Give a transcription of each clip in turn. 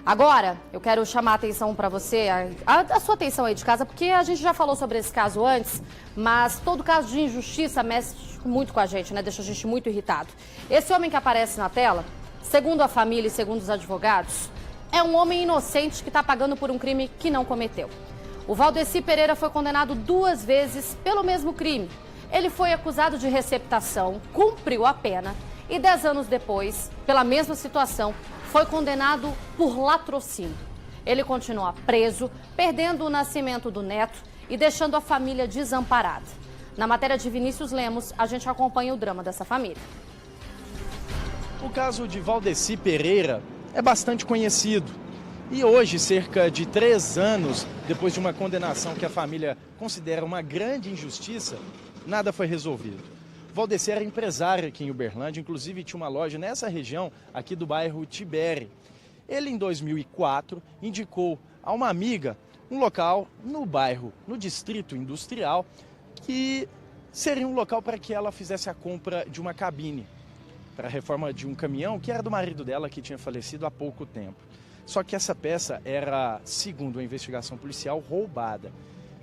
Agora, eu quero chamar a atenção para você, a sua atenção aí de casa, porque a gente já falou sobre esse caso antes, mas todo caso de injustiça mexe muito com a gente, né? Deixa a gente muito irritado. Esse homem que aparece na tela, segundo a família e segundo os advogados, é um homem inocente que está pagando por um crime que não cometeu. O Valdeci Pereira foi condenado 2 vezes pelo mesmo crime. Ele foi acusado de receptação, cumpriu a pena e 10 anos depois, pela mesma situação, foi condenado por latrocínio. Ele continua preso, perdendo o nascimento do neto e deixando a família desamparada. Na matéria de Vinícius Lemos, a gente acompanha o drama dessa família. O caso de Valdeci Pereira é bastante conhecido. E hoje, cerca de 3 anos depois de uma condenação que a família considera uma grande injustiça, nada foi resolvido. Valdeci era empresário aqui em Uberlândia, inclusive tinha uma loja nessa região, aqui do bairro Tibere. Ele, em 2004, indicou a uma amiga um local no bairro, no distrito industrial, que seria um local para que ela fizesse a compra de uma cabine para a reforma de um caminhão que era do marido dela, que tinha falecido há pouco tempo. Só que essa peça era, segundo a investigação policial, roubada.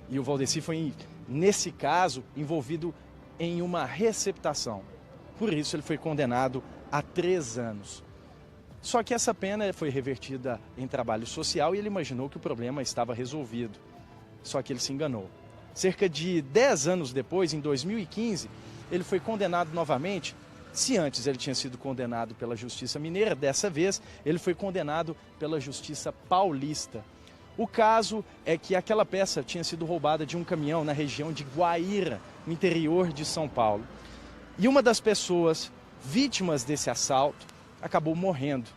E o Valdeci foi, nesse caso, envolvido em uma receptação. Por isso ele foi condenado a 3 anos. Só que essa pena foi revertida em trabalho social e ele imaginou que o problema estava resolvido. Só que ele se enganou. Cerca de 10 anos depois, em 2015, ele foi condenado novamente. Se antes ele tinha sido condenado pela Justiça Mineira, dessa vez ele foi condenado pela Justiça Paulista. O caso é que aquela peça tinha sido roubada de um caminhão na região de Guaíra, no interior de São Paulo. E uma das pessoas vítimas desse assalto acabou morrendo.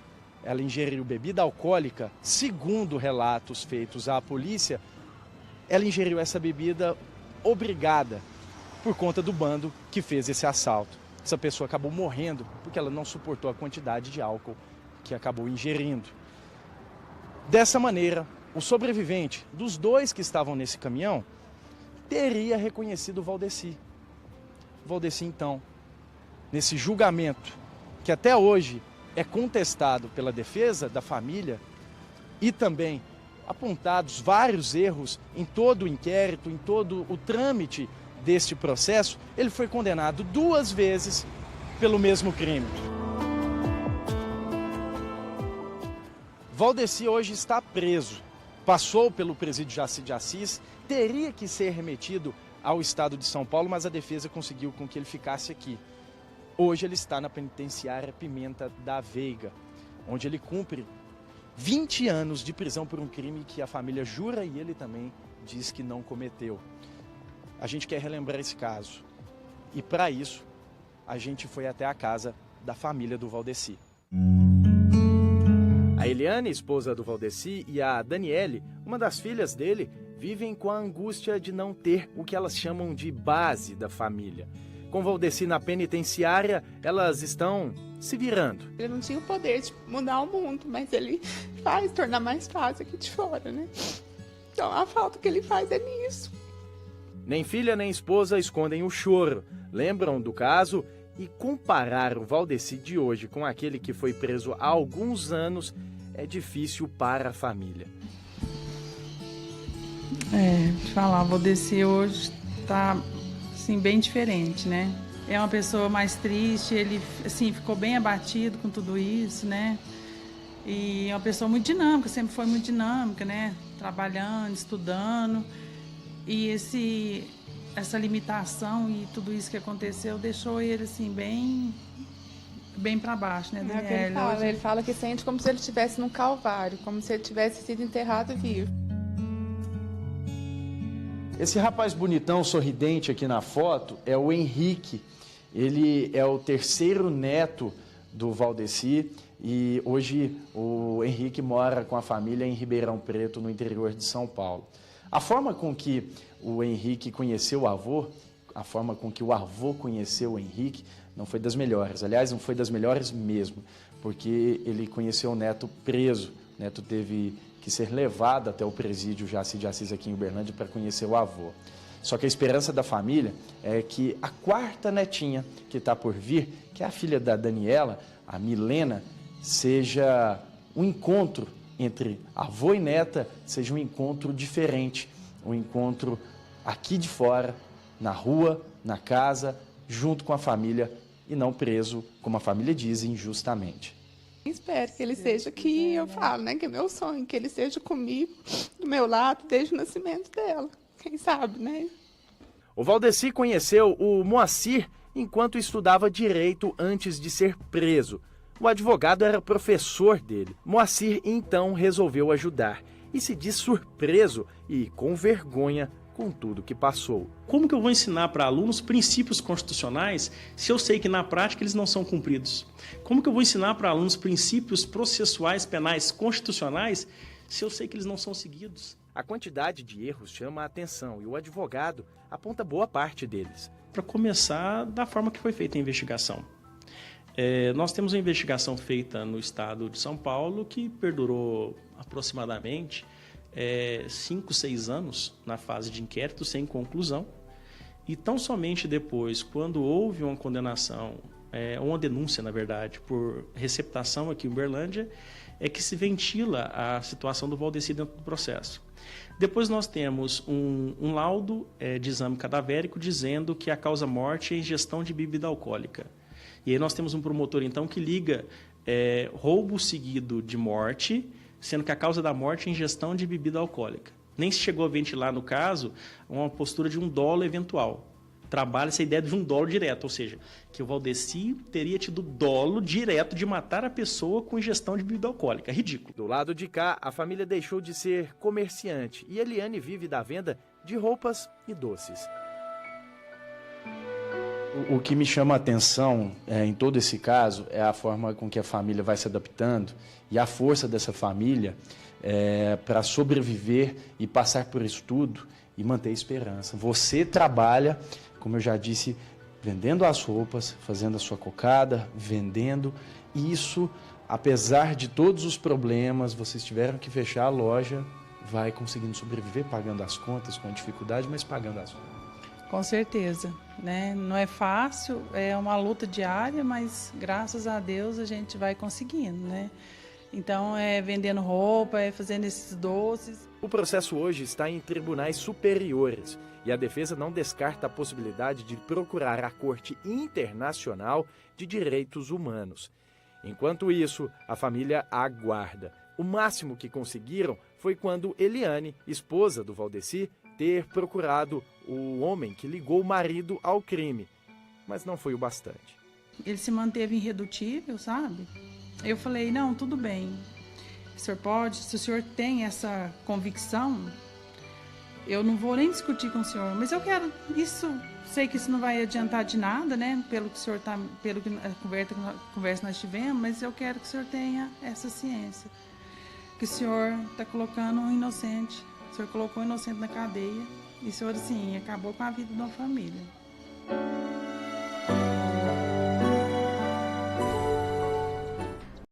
Ela ingeriu bebida alcoólica, segundo relatos feitos à polícia, ela ingeriu essa bebida obrigada por conta do bando que fez esse assalto. Essa pessoa acabou morrendo porque ela não suportou a quantidade de álcool que acabou ingerindo. Dessa maneira, o sobrevivente dos 2 que estavam nesse caminhão teria reconhecido o Valdeci. Valdeci, então, nesse julgamento, que até hoje é contestado pela defesa da família e também apontados vários erros em todo o inquérito, em todo o trâmite deste processo, ele foi condenado 2 vezes pelo mesmo crime. Valdeci hoje está preso. Passou pelo presídio Jaci de Assis, teria que ser remetido ao estado de São Paulo, mas a defesa conseguiu com que ele ficasse aqui. Hoje ele está na penitenciária Pimenta da Veiga, onde ele cumpre 20 anos de prisão por um crime que a família jura e ele também diz que não cometeu. A gente quer relembrar esse caso e, para isso, a gente foi até a casa da família do Valdeci. A Eliane, esposa do Valdeci, e a Daniele, uma das filhas dele, vivem com a angústia de não ter o que elas chamam de base da família. Com Valdeci na penitenciária, elas estão se virando. Ele não tinha o poder de mudar o mundo, mas ele faz tornar mais fácil aqui de fora, né? Então a falta que ele faz é nisso. Nem filha nem esposa escondem o choro, lembram do caso e comparar o Valdeci de hoje com aquele que foi preso há alguns anos é difícil para a família. Te falar, o Valdeci hoje tá assim, bem diferente, né? É uma pessoa mais triste, ele assim, ficou bem abatido com tudo isso, né? E é uma pessoa muito dinâmica, sempre foi muito dinâmica, né? Trabalhando, estudando. E essa limitação e tudo isso que aconteceu deixou ele assim bem para baixo, né, Daniela? Ele fala que sente como se ele estivesse num calvário, como se ele tivesse sido enterrado vivo. Esse rapaz bonitão, sorridente aqui na foto é o Henrique. Ele é o 3º neto do Valdeci e hoje o Henrique mora com a família em Ribeirão Preto, no interior de São Paulo. A forma com que o Henrique conheceu o avô, a forma com que o avô conheceu o Henrique, não foi das melhores. Aliás, não foi das melhores mesmo, porque ele conheceu o neto preso. O neto teve que ser levado até o presídio Jaci de Assis aqui em Uberlândia para conhecer o avô. Só que a esperança da família é que a 4ª netinha que está por vir, que é a filha da Daniela, a Milena, seja um encontro entre avô e neta seja um encontro diferente, um encontro aqui de fora, na rua, na casa, junto com a família e não preso, como a família diz, injustamente. Espero que ele seja aqui, eu falo, né, que é meu sonho, que ele seja comigo, do meu lado, desde o nascimento dela. Quem sabe, né? O Valdeci conheceu o Moacir enquanto estudava Direito antes de ser preso. O advogado era professor dele. Moacir então resolveu ajudar e se diz surpreso e com vergonha com tudo que passou. Como que eu vou ensinar para alunos princípios constitucionais se eu sei que na prática eles não são cumpridos? Como que eu vou ensinar para alunos princípios processuais penais constitucionais se eu sei que eles não são seguidos? A quantidade de erros chama a atenção e o advogado aponta boa parte deles. Para começar, da forma que foi feita a investigação. Nós temos uma investigação feita no estado de São Paulo que perdurou aproximadamente 5, 6 anos na fase de inquérito sem conclusão. E tão somente depois, quando houve uma condenação, uma denúncia, na verdade, por receptação aqui em Uberlândia, é que se ventila a situação do Valdeci dentro do processo. Depois nós temos um laudo de exame cadavérico dizendo que a causa-morte é ingestão de bebida alcoólica. E aí nós temos um promotor, então, que liga roubo seguido de morte, sendo que a causa da morte é ingestão de bebida alcoólica. Nem se chegou a ventilar, no caso, uma postura de um dolo eventual. Trabalha essa ideia de um dolo direto, ou seja, que o Valdeci teria tido dolo direto de matar a pessoa com ingestão de bebida alcoólica. Ridículo. Do lado de cá, a família deixou de ser comerciante e Eliane vive da venda de roupas e doces. O que me chama a atenção em todo esse caso é a forma com que a família vai se adaptando e a força dessa família para sobreviver e passar por isso tudo e manter esperança. Você trabalha, como eu já disse, vendendo as roupas, fazendo a sua cocada, vendendo. E isso, apesar de todos os problemas, vocês tiveram que fechar a loja, vai conseguindo sobreviver, pagando as contas com dificuldade, mas pagando as contas. Com certeza, né? Não é fácil, é uma luta diária, mas graças a Deus a gente vai conseguindo, né? Então, vendendo roupa, fazendo esses doces. O processo hoje está em tribunais superiores e a defesa não descarta a possibilidade de procurar a Corte Internacional de Direitos Humanos. Enquanto isso, a família aguarda. O máximo que conseguiram foi quando Eliane, esposa do Valdeci, ter procurado o homem que ligou o marido ao crime, mas não foi o bastante. Ele se manteve irredutível, sabe? Eu falei, não, tudo bem, o senhor pode, se o senhor tem essa convicção, eu não vou nem discutir com o senhor, mas eu quero isso, sei que isso não vai adiantar de nada, né, pelo que o senhor tá, pelo que a conversa nós tivemos, mas eu quero que o senhor tenha essa ciência, que o senhor está colocando um inocente, o senhor colocou um inocente na cadeia, e o senhor, assim, acabou com a vida de uma família.